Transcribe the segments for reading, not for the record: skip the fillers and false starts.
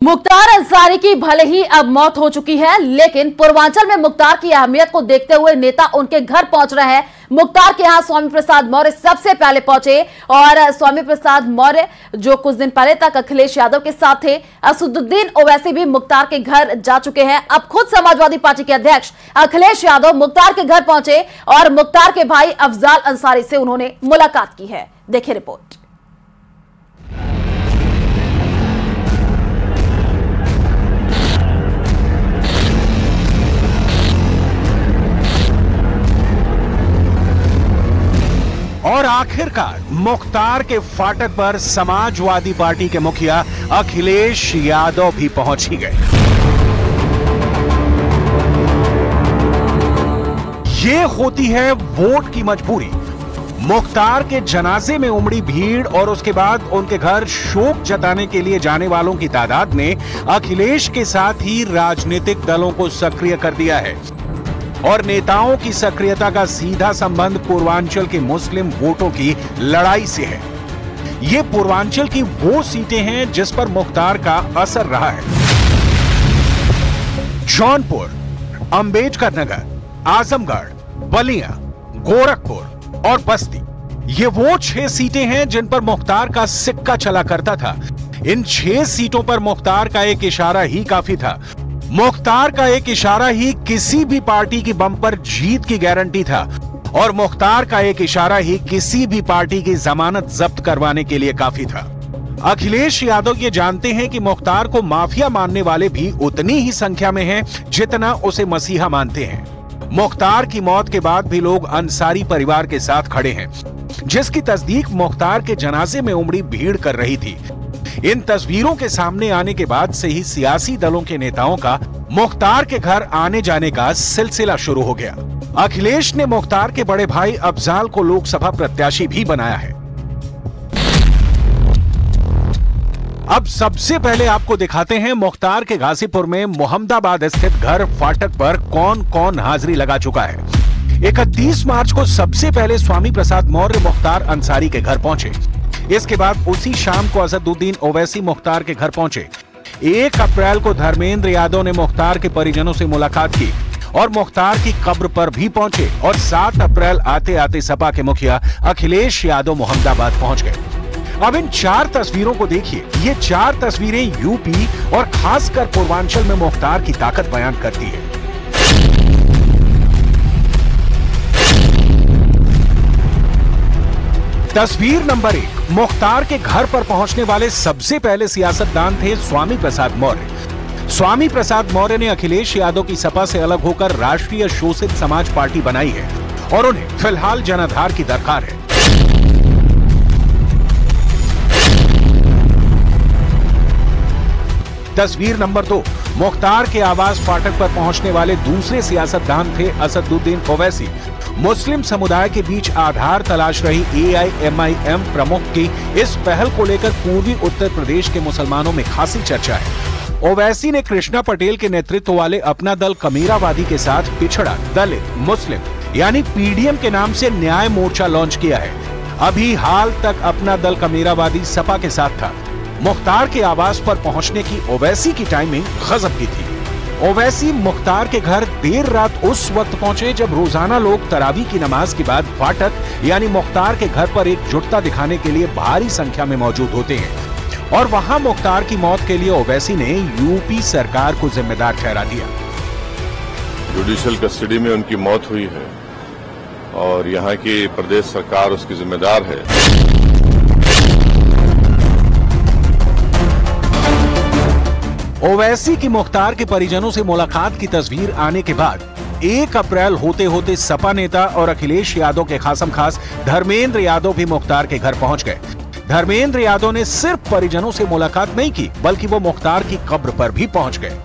मुख्तार अंसारी की भले ही अब मौत हो चुकी है, लेकिन पूर्वांचल में मुख्तार की अहमियत को देखते हुए नेता उनके घर पहुंच रहे हैं। मुख्तार के यहां स्वामी प्रसाद मौर्य सबसे पहले पहुंचे और स्वामी प्रसाद मौर्य जो कुछ दिन पहले तक अखिलेश यादव के साथ थे, असदुद्दीन ओवैसी भी मुख्तार के घर जा चुके हैं। अब खुद समाजवादी पार्टी के अध्यक्ष अखिलेश यादव मुख्तार के घर पहुंचे और मुख्तार के भाई अफजाल अंसारी से उन्होंने मुलाकात की है। देखिए रिपोर्ट। और आखिरकार मुख्तार के फाटक पर समाजवादी पार्टी के मुखिया अखिलेश यादव भी पहुंच ही गए। ये होती है वोट की मजबूरी। मुख्तार के जनाजे में उमड़ी भीड़ और उसके बाद उनके घर शोक जताने के लिए जाने वालों की तादाद ने अखिलेश के साथ ही राजनीतिक दलों को सक्रिय कर दिया है और नेताओं की सक्रियता का सीधा संबंध पूर्वांचल के मुस्लिम वोटों की लड़ाई से है। ये पूर्वांचल की वो सीटें हैं जिस पर मुख्तार का असर रहा है। जौनपुर, अंबेडकर नगर, आजमगढ़, बलिया, गोरखपुर और बस्ती, ये वो 6 सीटें हैं जिन पर मुख्तार का सिक्का चला करता था। इन 6 सीटों पर मुख्तार का एक इशारा ही काफी था। मुख्तार का एक इशारा ही किसी भी पार्टी की बम्पर जीत की गारंटी था और मुख्तार का एक इशारा ही किसी भी पार्टी की जमानत जब्त करवाने के लिए काफी था। अखिलेश यादव ये जानते हैं कि मुख्तार को माफिया मानने वाले भी उतनी ही संख्या में हैं जितना उसे मसीहा मानते हैं। मुख्तार की मौत के बाद भी लोग अंसारी परिवार के साथ खड़े हैं, जिसकी तस्दीक मुख्तार के जनाजे में उमड़ी भीड़ कर रही थी। इन तस्वीरों के सामने आने के बाद से ही सियासी दलों के नेताओं का मुख्तार के घर आने जाने का सिलसिला शुरू हो गया। अखिलेश ने मुख्तार के बड़े भाई अफजाल को लोकसभा प्रत्याशी भी बनाया है। अब सबसे पहले आपको दिखाते हैं मुख्तार के गाजीपुर में मोहम्मदाबाद स्थित घर फाटक पर कौन कौन हाजिरी लगा चुका है। 31 मार्च को सबसे पहले स्वामी प्रसाद मौर्य मुख्तार अंसारी के घर पहुंचे। इसके बाद उसी शाम को असदुद्दीन ओवैसी मुख्तार के घर पहुंचे। 1 अप्रैल को धर्मेंद्र यादव ने मुख्तार के परिजनों से मुलाकात की और मुख्तार की कब्र पर भी पहुंचे और 7 अप्रैल आते आते सपा के मुखिया अखिलेश यादव मोहम्मदाबाद पहुंच गए। अब इन 4 तस्वीरों को देखिए। ये 4 तस्वीरें यूपी और खासकर पूर्वांचल में मुख्तार की ताकत बयान करती है। तस्वीर नंबर 1, मुख्तार के घर पर पहुंचने वाले सबसे पहले सियासतदान थे स्वामी प्रसाद मौर्य। स्वामी प्रसाद मौर्य ने अखिलेश यादव की सपा से अलग होकर राष्ट्रीय शोषित समाज पार्टी बनाई है और उन्हें फिलहाल जनाधार की दरकार है। तस्वीर नंबर 2, मुख्तार के आवास फाटक पर पहुंचने वाले दूसरे सियासतदान थे असदुद्दीन ओवैसी। मुस्लिम समुदाय के बीच आधार तलाश रही AIMIM प्रमुख की इस पहल को लेकर पूर्वी उत्तर प्रदेश के मुसलमानों में खासी चर्चा है। ओवैसी ने कृष्णा पटेल के नेतृत्व वाले अपना दल कमीरावादी के साथ पिछड़ा, दलित, मुस्लिम यानी PDM के नाम से न्याय मोर्चा लॉन्च किया है। अभी हाल तक अपना दल कमीरावादी सपा के साथ था। मुख्तार के आवास पर पहुंचने की ओवैसी की टाइमिंग गजब की थी। ओवैसी मुख्तार के घर देर रात उस वक्त पहुंचे जब रोजाना लोग तरावी की नमाज के बाद फाटक यानी मुख्तार के घर पर एकजुटता दिखाने के लिए भारी संख्या में मौजूद होते हैं और वहां मुख्तार की मौत के लिए ओवैसी ने यूपी सरकार को जिम्मेदार ठहरा दिया। जुडिशियल कस्टडी में उनकी मौत हुई है और यहाँ की प्रदेश सरकार उसकी जिम्मेदार है। ओवैसी की मुख्तार के परिजनों से मुलाकात की तस्वीर आने के बाद 1 अप्रैल होते होते सपा नेता और अखिलेश यादव के खासम खास धर्मेंद्र यादव भी मुख्तार के घर पहुंच गए। धर्मेंद्र यादव ने सिर्फ परिजनों से मुलाकात नहीं की बल्कि वो मुख्तार की कब्र पर भी पहुंच गए।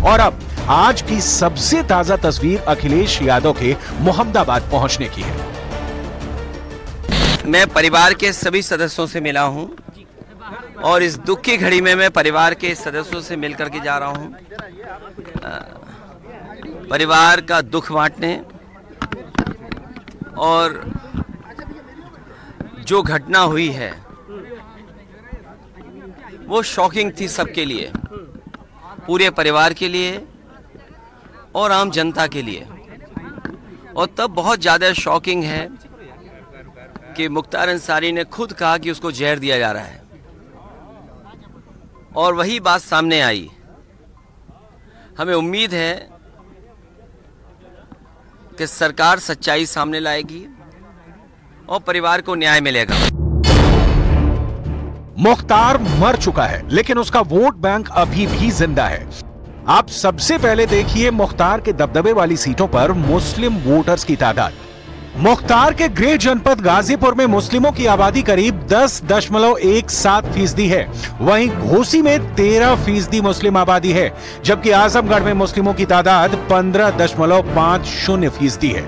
और अब आज की सबसे ताजा तस्वीर अखिलेश यादव के मोहम्मदाबाद पहुंचने की है। मैं परिवार के सभी सदस्यों से मिला हूं और इस दुख की घड़ी में मैं परिवार के सदस्यों से मिलकर के जा रहा हूं, परिवार का दुख बांटने और जो घटना हुई है वो शॉकिंग थी सबके लिए, पूरे परिवार के लिए और आम जनता के लिए। और तब बहुत ज़्यादा शॉकिंग है कि मुख्तार अंसारी ने खुद कहा कि उसको जहर दिया जा रहा है, और वही बात सामने आई। हमें उम्मीद है कि सरकार सच्चाई सामने लाएगी और परिवार को न्याय मिलेगा। मुख्तार मर चुका है, लेकिन उसका वोट बैंक अभी भी जिंदा है। आप सबसे पहले देखिए मुख्तार के दबदबे वाली सीटों पर मुस्लिम वोटर्स की तादाद। मुख्तार के गृह जनपद गाजीपुर में मुस्लिमों की आबादी करीब 10.17% है। वहीं घोसी में 13% मुस्लिम आबादी है, जबकि आजमगढ़ में मुस्लिमों की तादाद 15.50% है।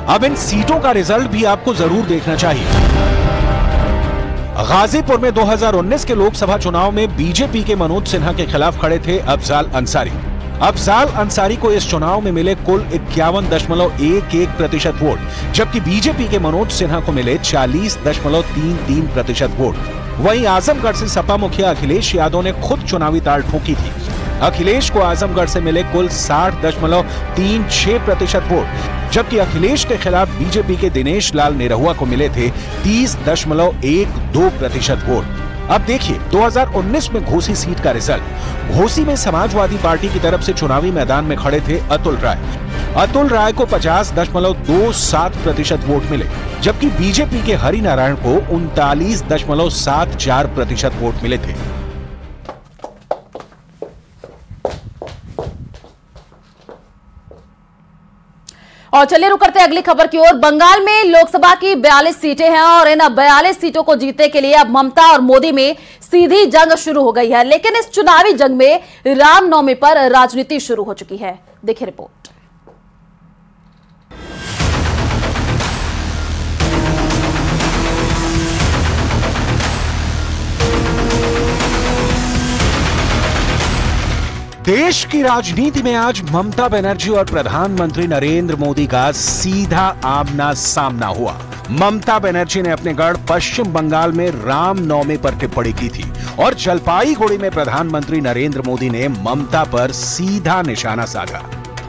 अब इन सीटों का रिजल्ट भी आपको जरूर देखना चाहिए। गाजीपुर में 2019 के लोकसभा चुनाव में बीजेपी के मनोज सिन्हा के खिलाफ खड़े थे अफजाल अंसारी। अफजाल अंसारी को इस चुनाव में मिले कुल 51.11% वोट, जबकि बीजेपी के मनोज सिन्हा को मिले 40.33% वोट। वहीं आजमगढ़ से सपा मुखिया अखिलेश यादव ने खुद चुनावी ताल ठोकी थी। अखिलेश को आजमगढ़ से मिले कुल 60.36% वोट, जबकि अखिलेश के खिलाफ बीजेपी के दिनेश लाल निरहुआ को मिले थे 30.12% वोट। अब देखिए 2019 में घोसी सीट का रिजल्ट। घोसी में समाजवादी पार्टी की तरफ से चुनावी मैदान में खड़े थे अतुल राय। अतुल राय को 50.27% वोट मिले, जबकि बीजेपी के हरिनारायण को 39.74% वोट मिले थे। और चलिए रुक करते हैं अगली खबर की ओर। बंगाल में लोकसभा की 42 सीटें हैं और इन 42 सीटों को जीतने के लिए अब ममता और मोदी में सीधी जंग शुरू हो गई है। लेकिन इस चुनावी जंग में रामनवमी पर राजनीति शुरू हो चुकी है। देखिए रिपोर्ट। देश की राजनीति में आज ममता बनर्जी और प्रधानमंत्री नरेंद्र मोदी का सीधा आमना सामना हुआ। ममता बनर्जी ने अपने गढ़ पश्चिम बंगाल में रामनवमी पर टिप्पणी की थी और जलपाईगुड़ी में प्रधानमंत्री नरेंद्र मोदी ने ममता पर सीधा निशाना साधा।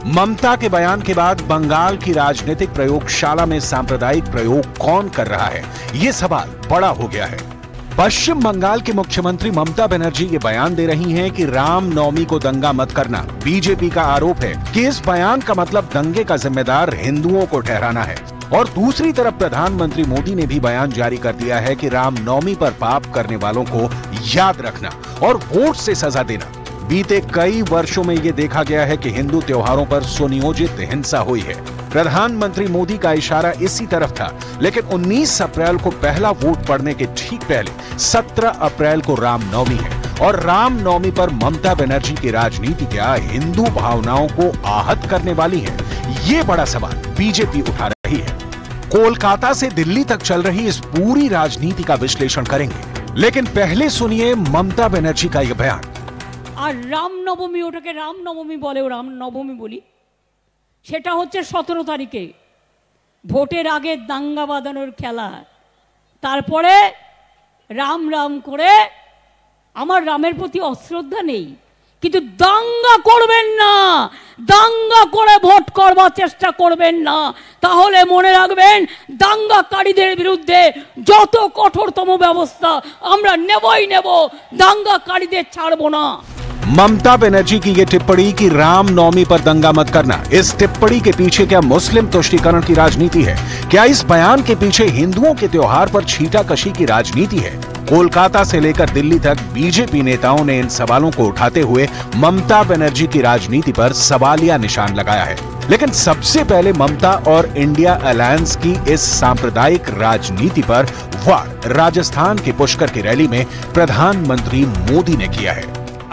ममता के बयान के बाद बंगाल की राजनीतिक प्रयोगशाला में सांप्रदायिक प्रयोग कौन कर रहा है, ये सवाल बड़ा हो गया है। पश्चिम बंगाल की मुख्यमंत्री ममता बनर्जी ये बयान दे रही हैं कि रामनवमी को दंगा मत करना। बीजेपी का आरोप है कि इस बयान का मतलब दंगे का जिम्मेदार हिंदुओं को ठहराना है। और दूसरी तरफ प्रधानमंत्री मोदी ने भी बयान जारी कर दिया है कि रामनवमी पर पाप करने वालों को याद रखना और वोट से सजा देना। बीते कई वर्षों में ये देखा गया है कि हिंदू त्योहारों पर सुनियोजित हिंसा हुई है। प्रधानमंत्री मोदी का इशारा इसी तरफ था, लेकिन 19 अप्रैल को पहला वोट पड़ने के ठीक पहले 17 अप्रैल को रामनवमी है और रामनवमी पर ममता बनर्जी की राजनीति क्या हिंदू भावनाओं को आहत करने वाली है, ये बड़ा सवाल बीजेपी उठा रही है। कोलकाता से दिल्ली तक चल रही इस पूरी राजनीति का विश्लेषण करेंगे, लेकिन पहले सुनिए ममता बनर्जी का यह बयान। আর রামনবমী, ওটাকে রামনবমী বলে, রামনবমী বলি, সেটা হচ্ছে 17 তারিখে ভোটের আগে দাঙ্গা বাঁধানোর খেলা। তারপরে রাম রাম করে আমার রামের প্রতি অশ্রদ্ধা নেই, কিন্তু দাঙ্গা করবেন না, দাঙ্গা করে ভোট করবার চেষ্টা করবেন না, তাহলে মনে রাখবেন দাঙ্গাকারীদের বিরুদ্ধে যত কঠোরতম ব্যবস্থা আমরা নেবই নেব, দাঙ্গাকারীদের ছাড়বো না। ममता बनर्जी की यह टिप्पणी कि रामनवमी पर दंगा मत करना, इस टिप्पणी के पीछे क्या मुस्लिम तुष्टीकरण की राजनीति है? क्या इस बयान के पीछे हिंदुओं के त्योहार पर छींटाकशी की राजनीति है? कोलकाता से लेकर दिल्ली तक बीजेपी नेताओं ने इन सवालों को उठाते हुए ममता बनर्जी की राजनीति पर सवालिया निशान लगाया है। लेकिन सबसे पहले ममता और इंडिया अलायंस की इस सांप्रदायिक राजनीति पर वार राजस्थान के पुष्कर की रैली में प्रधानमंत्री मोदी ने किया है।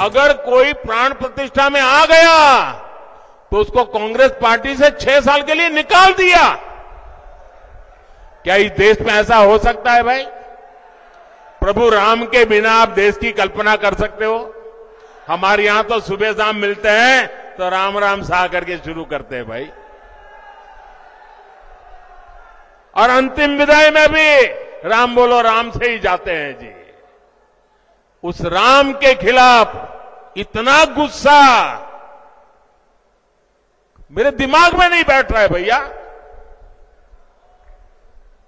अगर कोई प्राण प्रतिष्ठा में आ गया तो उसको कांग्रेस पार्टी से 6 साल के लिए निकाल दिया। क्या इस देश में ऐसा हो सकता है भाई? प्रभु राम के बिना आप देश की कल्पना कर सकते हो? हमारे यहां तो सुबह शाम मिलते हैं तो राम राम सा करके शुरू करते हैं भाई। और अंतिम विदाई में भी राम बोलो राम से ही जाते हैं जी। उस राम के खिलाफ इतना गुस्सा मेरे दिमाग में नहीं बैठ रहा है भैया।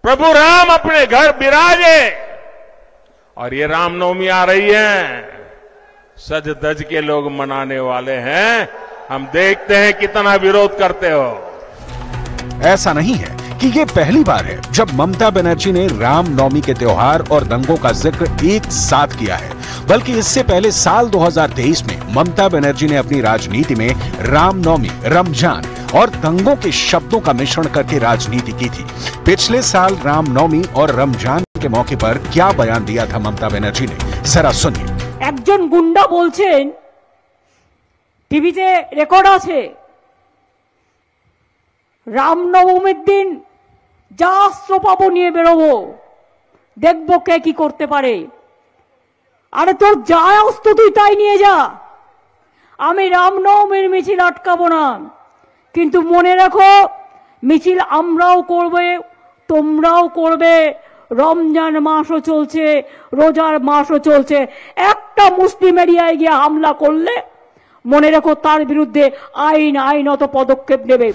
प्रभु राम अपने घर विराजे और ये रामनवमी आ रही है, सज धज के लोग मनाने वाले हैं। हम देखते हैं कितना विरोध करते हो। ऐसा नहीं है कि ये पहली बार है जब ममता बनर्जी ने रामनवमी के त्योहार और दंगों का जिक्र एक साथ किया है, बल्कि इससे पहले साल 2023 में ममता बनर्जी ने अपनी राजनीति में रामनवमी, रमजान और दंगों के शब्दों का मिश्रण करके राजनीति की थी। पिछले साल रामनवमी और रमजान के मौके पर क्या बयान दिया था ममता बनर्जी ने, जरा सुनिए। একজন গুন্ডা বলছেন, টিভিতে রেকর্ড আছে, রামনবমীর দিন যা অস্ত্র পাবো নিয়ে বেরোবো, দেখবো কে কি করতে পারে। আরে তোর যা অস্ত্র তুই তাই নিয়ে যা, আমি রামনবমীর মিছিল আটকাবো না। কিন্তু মনে রাখো, মিছিল আমরাও করবে, তোমরাও করবে। রমজান মাসও চলছে, রোজার মাসও চলছে। একটা মুসলিম এরিয়ায় গিয়ে হামলা করলে মনে রাখো তার বিরুদ্ধে আইনত পদক্ষেপ নেবে।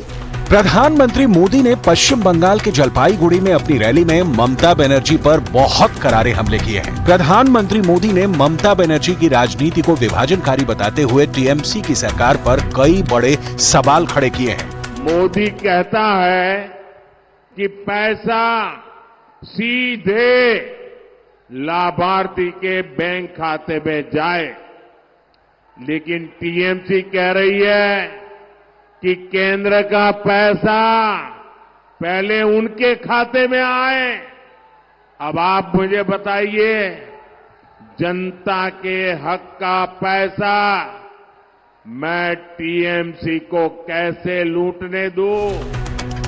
प्रधानमंत्री मोदी ने पश्चिम बंगाल के जलपाईगुड़ी में अपनी रैली में ममता बनर्जी पर बहुत करारे हमले किए हैं। प्रधानमंत्री मोदी ने ममता बनर्जी की राजनीति को विभाजनकारी बताते हुए टीएमसी की सरकार पर कई बड़े सवाल खड़े किए हैं। मोदी कहता है कि पैसा सीधे लाभार्थी के बैंक खाते में जाए, लेकिन टीएमसी कह रही है कि केंद्र का पैसा पहले उनके खाते में आए। अब आप मुझे बताइए, जनता के हक का पैसा मैं टीएमसी को कैसे लूटने दूं?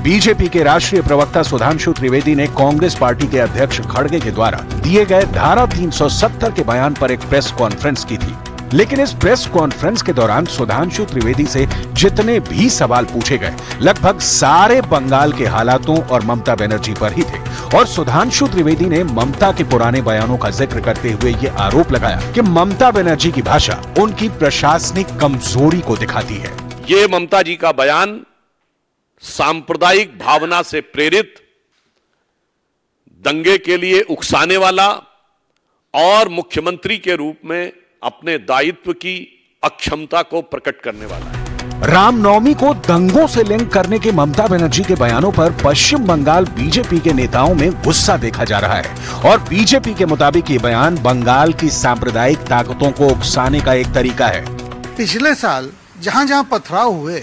बीजेपी के राष्ट्रीय प्रवक्ता सुधांशु त्रिवेदी ने कांग्रेस पार्टी के अध्यक्ष खड़गे के द्वारा दिए गए धारा 370 के बयान पर एक प्रेस कॉन्फ्रेंस की थी। लेकिन इस प्रेस कॉन्फ्रेंस के दौरान सुधांशु त्रिवेदी से जितने भी सवाल पूछे गए, लगभग सारे बंगाल के हालातों और ममता बनर्जी पर ही थे। और सुधांशु त्रिवेदी ने ममता के पुराने बयानों का जिक्र करते हुए ये आरोप लगाया कि ममता बनर्जी की भाषा उनकी प्रशासनिक कमजोरी को दिखाती है। ये ममता जी का बयान सांप्रदायिक भावना से प्रेरित, दंगे के लिए उकसाने वाला और मुख्यमंत्री के रूप में अपने दायित्व की अक्षमता को प्रकट करने वाला है। रामनवमी को दंगों से लिंक करने के ममता बनर्जी के बयानों पर पश्चिम बंगाल बीजेपी के नेताओं में गुस्सा देखा जा रहा है। और बीजेपी के मुताबिक ये बयान बंगाल की सांप्रदायिक ताकतों को उकसाने का एक तरीका है। पिछले साल जहां जहां पथराव हुए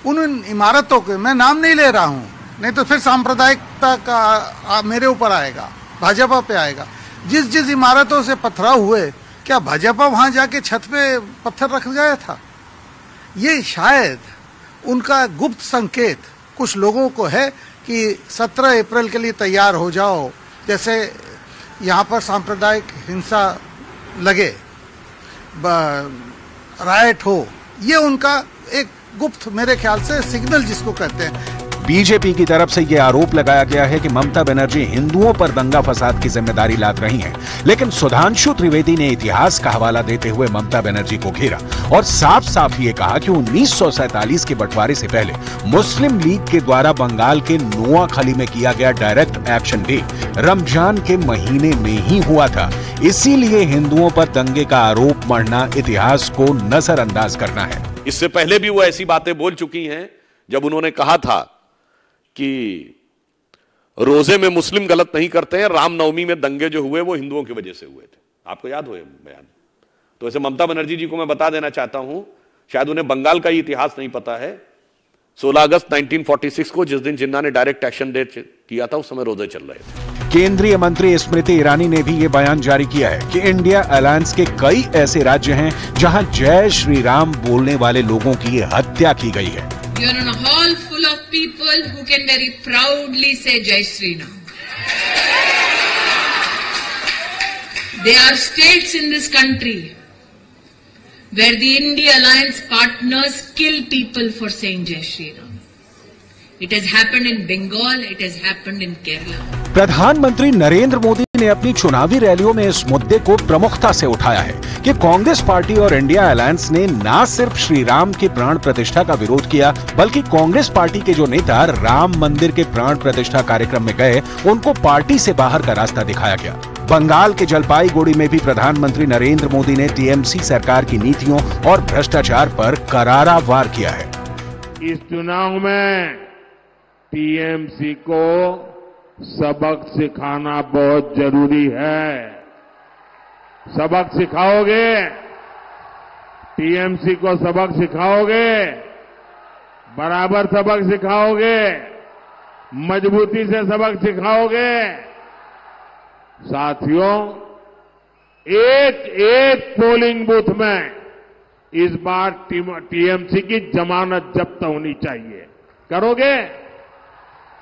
उन इमारतों के मैं नाम नहीं ले रहा हूं, नहीं तो फिर सांप्रदायिकता का मेरे ऊपर आएगा, भाजपा पे आएगा। जिस जिस इमारतों से पथराव हुए, क्या भाजपा वहां जाके छत पे पत्थर रख गया था? ये शायद उनका गुप्त संकेत कुछ लोगों को है कि 17 अप्रैल के लिए तैयार हो जाओ, जैसे यहाँ पर सांप्रदायिक हिंसा लगे, रायट हो। ये उनका एक गुप्त, मेरे ख्याल से सिग्नल जिसको कहते हैं। बीजेपी की तरफ से यह आरोप लगाया गया है कि ममता बनर्जी हिंदुओं पर दंगा फसाद की जिम्मेदारी लाद रही हैं। लेकिन सुधांशु त्रिवेदी ने इतिहास का हवाला देते हुए ममता बनर्जी को घेरा और साफ साफ ये कहा कि 1947 के बंटवारे से पहले मुस्लिम लीग के द्वारा बंगाल के नोआखली में किया गया डायरेक्ट एक्शन डे रमजान के महीने में ही हुआ था। इसीलिए हिंदुओं पर दंगे का आरोप मढ़ना इतिहास को नजरअंदाज करना है। इससे पहले भी वो ऐसी बातें बोल चुकी हैं जब उन्होंने कहा था कि रोजे में मुस्लिम गलत नहीं करते हैं, रामनवमी में दंगे जो हुए वो हिंदुओं की वजह से हुए थे। आपको याद हो बयान? तो ऐसे ममता बनर्जी जी को मैं बता देना चाहता हूं, शायद उन्हें बंगाल का ही इतिहास नहीं पता है। 16 अगस्त 1946 को जिस दिन जिन्ना ने डायरेक्ट एक्शन डे किया था, उस समय रोजे चल रहे थे। केंद्रीय मंत्री स्मृति ईरानी ने भी ये बयान जारी किया है कि इंडिया अलायंस के कई ऐसे राज्य हैं जहां जय श्री राम बोलने वाले लोगों की हत्या की गई है। You are in a hall full of people who can very proudly say Jai Shri Ram. There are states in this country where the India Alliance partners kill people for saying Jai Shri Ram. It has happened in Bengal. It has happened in Kerala. प्रधानमंत्री नरेंद्र मोदी ने अपनी चुनावी रैलियों में इस मुद्दे को प्रमुखता से उठाया है कि कांग्रेस पार्टी और इंडिया अलायंस ने न सिर्फ श्री राम की प्राण प्रतिष्ठा का विरोध किया, बल्कि कांग्रेस पार्टी के जो नेता राम मंदिर के प्राण प्रतिष्ठा कार्यक्रम में गए, उनको पार्टी से बाहर का रास्ता दिखाया गया। बंगाल के जलपाईगुड़ी में भी प्रधानमंत्री नरेंद्र मोदी ने टीएमसी सरकार की नीतियों और भ्रष्टाचार पर करारा वार किया है। इस चुनाव में टीएमसी को सबक सिखाना बहुत जरूरी है। सबक सिखाओगे? टीएमसी को सबक सिखाओगे? बराबर सबक सिखाओगे? मजबूती से सबक सिखाओगे? साथियों, एक एक पोलिंग बूथ में इस बार टीएमसी की जमानत जब्त होनी चाहिए। करोगे?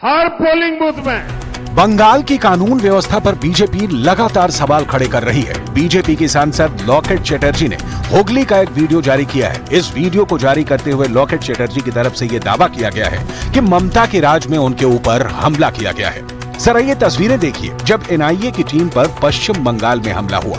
हर पोलिंग बूथ में। बंगाल की कानून व्यवस्था पर बीजेपी लगातार सवाल खड़े कर रही है। बीजेपी की सांसद लॉकेट चटर्जी ने हुगली का एक वीडियो जारी किया है। इस वीडियो को जारी करते हुए लॉकेट चटर्जी की तरफ से यह दावा किया गया है कि ममता के राज में उनके ऊपर हमला किया गया है। सर, ये तस्वीरें देखिए जब एनआईए की टीम पर पश्चिम बंगाल में हमला हुआ।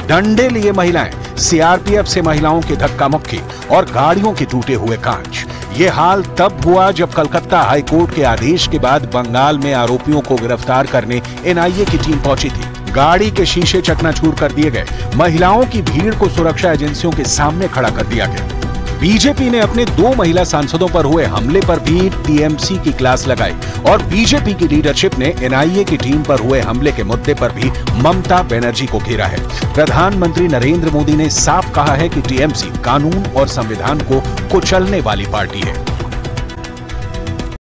डंडे लिए महिलाएं, सीआरपीएफ से महिलाओं की धक्का मुक्की और गाड़ियों के टूटे हुए कांच। ये हाल तब हुआ जब कलकत्ता हाईकोर्ट के आदेश के बाद बंगाल में आरोपियों को गिरफ्तार करने एनआईए की टीम पहुंची थी। गाड़ी के शीशे चकनाचूर कर दिए गए। महिलाओं की भीड़ को सुरक्षा एजेंसियों के सामने खड़ा कर दिया गया। बीजेपी ने अपने 2 महिला सांसदों पर हुए हमले पर भी टीएमसी की क्लास लगाई और बीजेपी की लीडरशिप ने एनआईए की टीम पर हुए हमले के मुद्दे पर भी ममता बनर्जी को घेरा है। प्रधानमंत्री नरेंद्र मोदी ने साफ कहा है कि टीएमसी कानून और संविधान को कुचलने वाली पार्टी है।